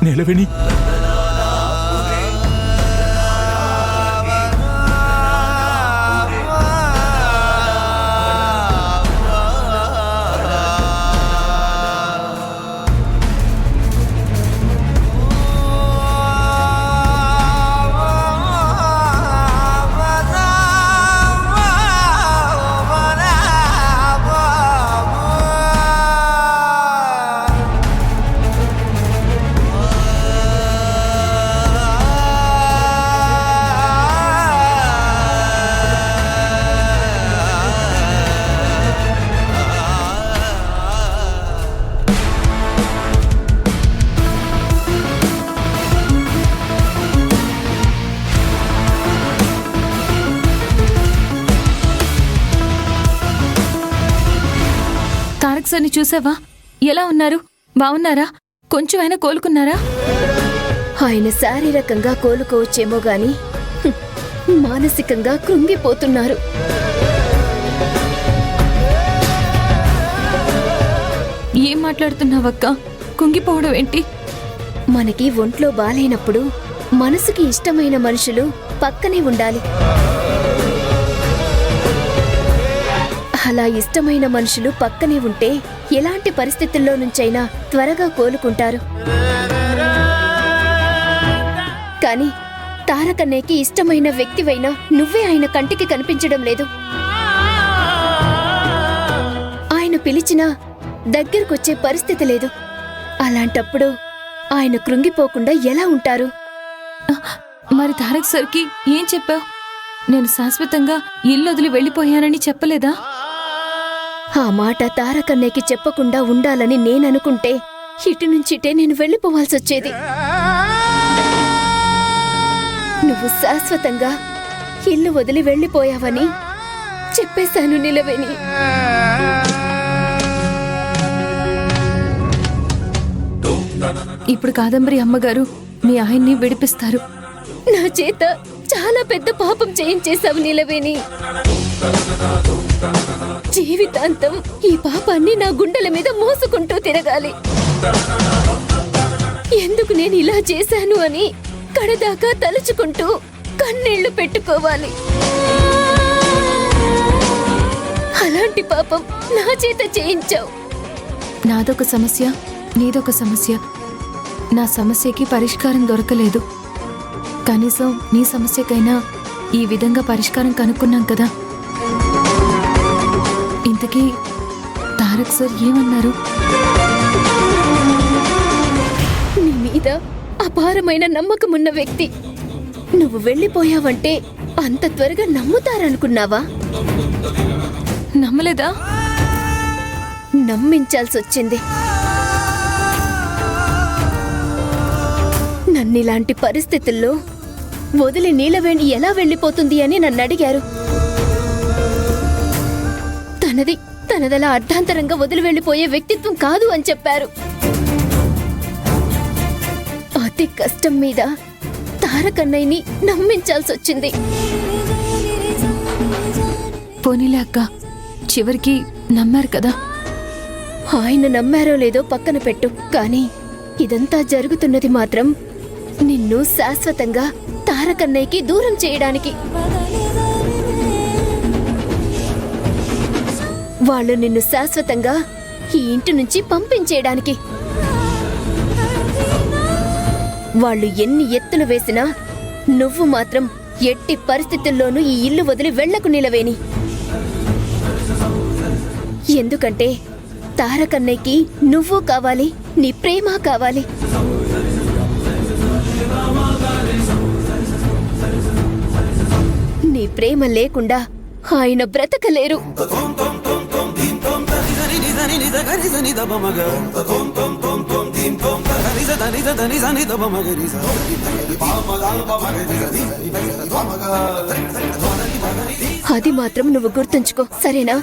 నీలవేణి, తారక్ సార్ని చూసావా? ఎలా ఉన్నారు? బాగున్నారా? కొంచెమైనా కోలుకున్నారా? ఆయన శారీరకంగా కోలుకోవచ్చేమో గాని మానసికంగా కృంగిపోతున్నారు. ఏం మాట్లాడుతున్నావక్క? కుంగిపోవడం ఏంటి? మనకి ఒంట్లో బాలేనప్పుడు మనసుకి ఇష్టమైన మనుషులు పక్కనే ఉండాలి. అలా ఇష్టమైన మనుషులు పక్కనే ఉంటే ఎలాంటి పరిస్థితుల్లో నుంచైనా త్వరగా కోలుకుంటారు. కానీ తారకన్నయ్యకి ఇష్టమైన వ్యక్తివైనా నువ్వే ఆయన కంటికి కనిపించడం లేదు. ఆయన పిలిచినా దగ్గరకొచ్చే పరిస్థితి లేదు. అలాంటప్పుడు ఆయన కృంగిపోకుండా ఎలా ఉంటారు? మరి తారక్ సార్కి ఏం చెప్పావు? నేను శాశ్వతంగా ఇల్లు వదిలి వెళ్ళిపోయానని చెప్పలేదా? ఆ మాట తారకన్నయ్యకి చెప్పకుండా ఉండాలని నేననుకుంటే ఇటు నుంచిటే నేను వెళ్ళిపోవాల్సొచ్చేది. నువ్వు శాశ్వతంగా ఇల్లు వదిలి వెళ్ళిపోయావని చెప్పేశాను నిలవేణి. ఇప్పుడు కాదంబరి అమ్మగారు మీ ఆయన్ని విడిపిస్తారు. నా చేత చాలా పెద్ద పాపం చేయించేశావు నిలవేణి. జీవితాంతం ఈ పాపాన్ని నా గుండెల మీద మోసుకుంటూ తిరగాలి. ఎందుకు నేను ఇలా చేశాను అని కడదాకా తలుచుకుంటూ కన్నీళ్లు పెట్టుకోవాలి. అలాంటి పాపం నా చేత చేయించావు. నాదొక సమస్య, నీదొక సమస్య. నా సమస్యకి పరిష్కారం దొరకలేదు. కనీసం నీ సమస్యకైనా ఈ విధంగా పరిష్కారం కనుక్కున్నాం కదా. ఇంతకీ తారక్ సార్ ఏమన్నారు? నీ మీద అపారమైన నమ్మకమున్న వ్యక్తి. నువ్వు వెళ్ళిపోయావంటే అంత త్వరగా నమ్ముతారనుకున్నావా? నమ్మలేదా? నమ్మించాల్సొచ్చింది. నన్నిలాంటి పరిస్థితుల్లో వదిలి నీలవేణి ఎలా వెళ్ళిపోతుంది అని నన్నడిగారు. తనదలా అర్ధాంతరంగా వదిలి వెళ్ళిపోయే వ్యక్తిత్వం కాదు అని చెప్పారు. అతి కష్టం మీద తారకన్నయ్యని నమ్మించాల్సొచ్చింది. పోనీలే అక్క, చివరికి నమ్మారు కదా. ఆయన నమ్మారో లేదో పక్కన పెట్టు, కానీ ఇదంతా జరుగుతున్నది మాత్రం నిన్ను శాశ్వతంగా తారకన్నయ్యకి దూరం చేయడానికి. వాళ్ళు నిన్ను శాశ్వతంగా ఈ ఇంటి నుంచి పంపించేయడానికి. వాళ్ళు ఎన్ని ఎత్తులు వేసినా నువ్వు మాత్రం ఎట్టి పరిస్థితుల్లోనూ ఈ ఇల్లు వదిలి వెళ్లకు నిలవేని. ఎందుకంటే తారకన్నయ్యకి నువ్వు కావాలి, నీ ప్రేమ కావాలి. నీ ప్రేమ లేకుండా ఆయన బ్రతకలేరు. అది మాత్రం నువ్వు గుర్తుంచుకో, సరేనా?